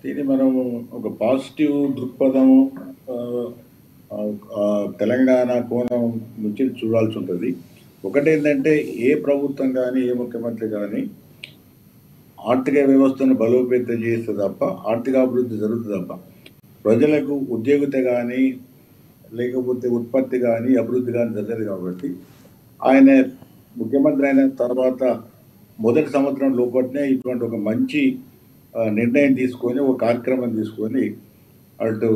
దీన్ని మనము ఒక పాజిటివ్ దృక్పథం ఆహ్, తెలంగాణ కోణం నుంచి చూడాల్సి ఉంటుంది. ఒకటేంటంటే ఏ ప్రభుత్వం గానీ, ఏ ముఖ్యమంత్రి గానీ ఆర్థిక వ్యవస్థను బలోపేతం చేస్తే తప్ప ఆర్థికాభివృద్ధి జరుగుతుంది తప్ప ప్రజలకు ఉద్యోగిత గానీ, లేకపోతే ఉత్పత్తి గానీ, అభివృద్ధి గానీ జరగదు కాబట్టి ఆయన ముఖ్యమంత్రి అయిన తర్వాత మొదటి సంవత్సరం లోపలనే ఇటువంటి ఒక మంచి నిర్ణయం తీసుకొని, ఒక కార్యక్రమం తీసుకొని అటు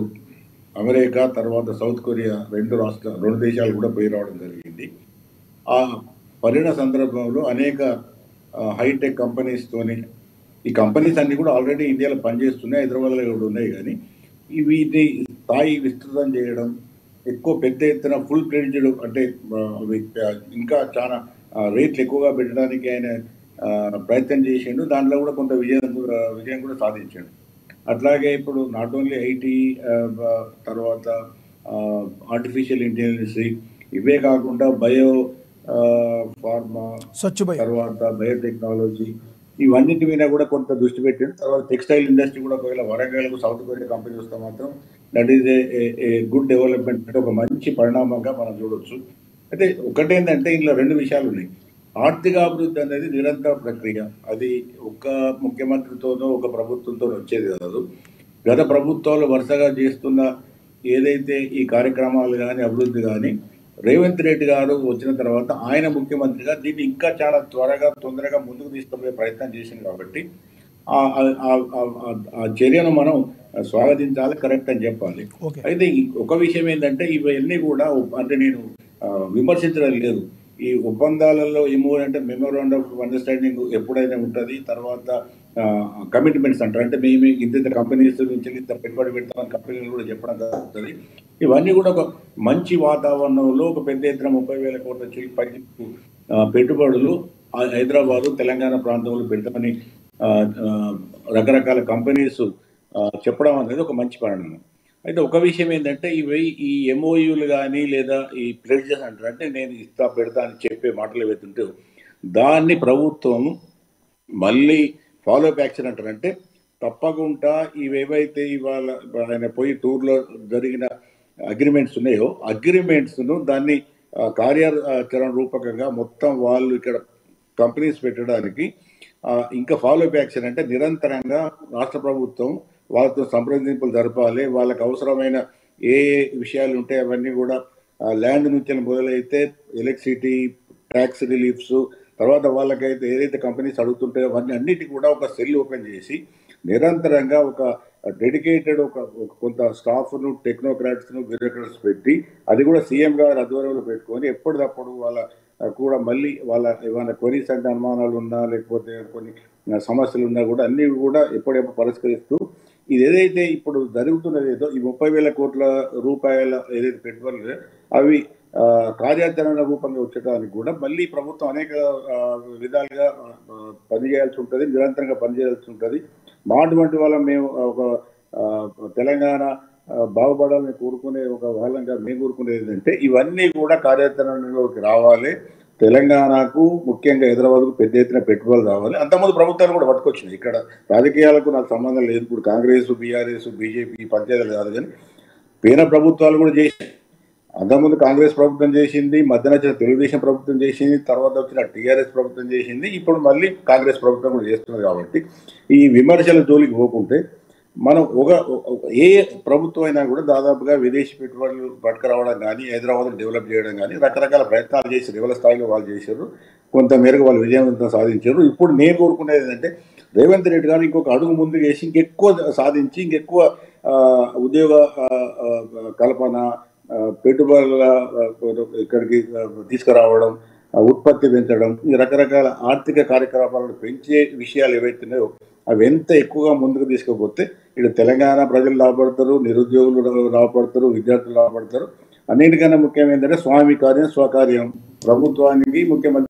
అమెరికా, తర్వాత సౌత్ కొరియా 2 దేశాలు కూడా పోయి రావడం జరిగింది. ఆ పర్యటన సందర్భంలో అనేక హైటెక్ కంపెనీస్తోని ఈ కంపెనీస్ అన్నీ కూడా ఆల్రెడీ ఇండియాలో పనిచేస్తున్నాయి. హైదరాబాద్‌లో కూడా ఉన్నాయి గానీ, వీటి స్థాయి విస్తృతం చేయడం, ఎక్కువ పెద్ద ఎత్తున ఫుల్ ఫ్లెడ్జ్డ్ అంటే ఇంకా చాలా రేట్లు ఎక్కువగా పెట్టడానికి ఆయన ప్రయత్నం చేసిండు. దాంట్లో కూడా కొంత విజయం కూడా సాధించాడు. అట్లాగే ఇప్పుడు నాట్ ఓన్లీ ఐటీ, తర్వాత ఆర్టిఫిషియల్ ఇంటెలిజెన్స్, ఇవే కాకుండా ఫార్మా, తర్వాత బయోటెక్నాలజీ, ఇవన్నిటి మీద కూడా కొంత దృష్టి పెట్టాడు. తర్వాత టెక్స్టైల్ ఇండస్ట్రీ కూడా ఒకవేళ వరంగల్‌కు సౌత్ కొరియా కంపెనీ వస్తే మాత్రం that is a good development, అంటే ఒక మంచి పరిణామంగా మనం చూడొచ్చు. అయితే ఒకటేంటంటే ఇందులో 2 విషయాలు ఉన్నాయి. ఆర్థికాభివృద్ధి అనేది నిరంతర ప్రక్రియ. అది ఒక ముఖ్యమంత్రితోనో, ఒక ప్రభుత్వంతోనో వచ్చేది కాదు. గత ప్రభుత్వాలు వరుసగా చేస్తున్న ఏదైతే ఈ కార్యక్రమాలు గానీ, అభివృద్ధి గానీ, రేవంత్ రెడ్డి గారు వచ్చిన తర్వాత ఆయన ముఖ్యమంత్రిగా దీన్ని ఇంకా చాలా తొందరగా ముందుకు తీసుకుపోయే ప్రయత్నం చేసింది కాబట్టి ఆ చర్యను మనం స్వాగతించాలి, కరెక్ట్ అని చెప్పాలి. అయితే ఒక విషయం ఏంటంటే ఇవన్నీ కూడా అంటే నేను విమర్శించడం లేదు. ఈ ఒప్పందాలలో అంటే మెమోరాండం ఆఫ్ అండర్స్టాండింగ్ ఎప్పుడైనా ఉంటుంది. తర్వాత కమిట్మెంట్స్ అంటారు. అంటే మేము ఇంత కంపెనీస్ నుంచి ఇంత పెట్టుబడి పెడతామని కంపెనీలు కూడా చెప్పడం జరుగుతుంది. ఇవన్నీ కూడా ఒక మంచి వాతావరణంలో ఒక పెద్ద ఎత్తున 30,000 కోట్ల పైకి పెట్టుబడులు హైదరాబాదు, తెలంగాణ ప్రాంతంలో పెడతామని రకరకాల కంపెనీస్ చెప్పడం అనేది ఒక మంచి పరిణామం. అయితే ఒక విషయం ఏంటంటే ఈ ఎంఓయూలు కానీ లేదా ఈ ప్లెడ్జెస్ అంటారు, అంటే నేను ఇస్తా పెడతా అని చెప్పే మాటలు ఏవైతుంటే దాన్ని ప్రభుత్వం మళ్ళీ ఫాలో అప్ యాక్షన్ అంటారు. అంటే తప్పకుండా ఇవేవైతే ఇవాళ ఆయన పోయి టూర్లో జరిగిన అగ్రిమెంట్స్ ఉన్నాయో అగ్రిమెంట్స్ను దాన్ని కార్యాచరణ రూపకంగా మొత్తం వాళ్ళు ఇక్కడ కంపెనీస్ పెట్టడానికి ఇంకా ఫాలో అప్ యాక్షన్ అంటే నిరంతరంగా రాష్ట్ర ప్రభుత్వం వాళ్ళతో సంప్రదింపులు జరపాలి. వాళ్ళకు అవసరమైన ఏ విషయాలు ఉంటాయి అవన్నీ కూడా ల్యాండ్ నుంచి మొదలైతే ఎలక్ట్రిసిటీ, ట్యాక్స్ రిలీఫ్స్, తర్వాత వాళ్ళకైతే ఏదైతే కంపెనీస్ అడుగుతుంటాయో అవన్నీ అన్నిటి కూడా ఒక సెల్ ఓపెన్ చేసి నిరంతరంగా ఒక డెడికేటెడ్ కొంత స్టాఫ్ను, టెక్నోక్రాట్స్ను, బ్యూరోక్రాట్స్ పెట్టి అది కూడా సీఎం గారు ఆధ్వర్యంలో పెట్టుకొని ఎప్పటికప్పుడు వాళ్ళ కూడా మళ్ళీ వాళ్ళ ఏమైనా క్వరీస్ అంటే అనుమానాలు ఉన్నా లేకపోతే కొన్ని సమస్యలు ఉన్నా కూడా అన్నీ కూడా ఎప్పుడెప్పుడు పరిష్కరిస్తూ ఇది ఏదైతే ఇప్పుడు జరుగుతున్నది ఏదో ఈ 30,000 కోట్ల రూపాయల ఏదైతే పెట్టుబడులు అవి కార్యాచరణ రూపంగా వచ్చడానికి కూడా మళ్ళీ ప్రభుత్వం అనేక విధాలుగా పనిచేయాల్సి ఉంటుంది, నిరంతరంగా పనిచేయాల్సి ఉంటుంది. మాటువంటి వాళ్ళ మేము ఒక తెలంగాణ బాగుపడాలని కోరుకునే ఒక వాళ్ళంగా మేము కోరుకునేది ఏంటంటే ఇవన్నీ కూడా కార్యాచరణలోకి రావాలి. తెలంగాణకు ముఖ్యంగా హైదరాబాద్కు పెద్ద ఎత్తున పెట్టుబడులు రావాలి. అంతకుముందు ప్రభుత్వాలు కూడా పట్టుకొచ్చినాయి. ఇక్కడ రాజకీయాలకు నాకు సంబంధం లేదు. ఇప్పుడు కాంగ్రెస్, బీఆర్ఎస్, బీజేపీ పంచాయతీలు కాదు కానీ పేద ప్రభుత్వాలు కూడా చేసినాయి. అంతకుముందు కాంగ్రెస్ ప్రభుత్వం చేసింది, మధ్యన వచ్చిన తెలుగుదేశం ప్రభుత్వం చేసింది, తర్వాత వచ్చిన టీఆర్ఎస్ ప్రభుత్వం చేసింది, ఇప్పుడు మళ్ళీ కాంగ్రెస్ ప్రభుత్వం కూడా చేస్తున్నది. కాబట్టి ఈ విమర్శల జోలికి పోకుంటే మనం ఏ ప్రభుత్వం అయినా కూడా దాదాపుగా విదేశీ పెట్టుబడులు పట్టుకురావడం కానీ, హైదరాబాద్ను డెవలప్ చేయడం కానీ రకరకాల ప్రయత్నాలు చేసి లెవెల్ స్థాయిలో వాళ్ళు చేశారు. కొంత మేరకు వాళ్ళు విజయవంతం సాధించారు. ఇప్పుడు నేను కోరుకునేది ఏంటంటే రేవంత్ రెడ్డి గారు ఇంకొక అడుగు ముందు వేసి ఇంకెక్కువ సాధించి ఇంకెక్కువ ఉద్యోగ కల్పన, పెట్టుబడుల ఇక్కడికి తీసుకురావడం, ఉత్పత్తి పెంచడం, ఈ రకరకాల ఆర్థిక కార్యకలాపాలను పెంచే విషయాలు ఏవైతున్నాయో అవి ఎంత ఎక్కువగా ముందుకు తీసుకుపోతే ఇటు తెలంగాణ ప్రజలు లాభపడతారు, నిరుద్యోగులు లాభపడతారు, విద్యార్థులు లాభపడతారు. అన్నిటికన్నా ముఖ్యం ఏంటంటే స్వామి కార్యం స్వకార్యం. ప్రభుత్వానికి ముఖ్యమంత్రి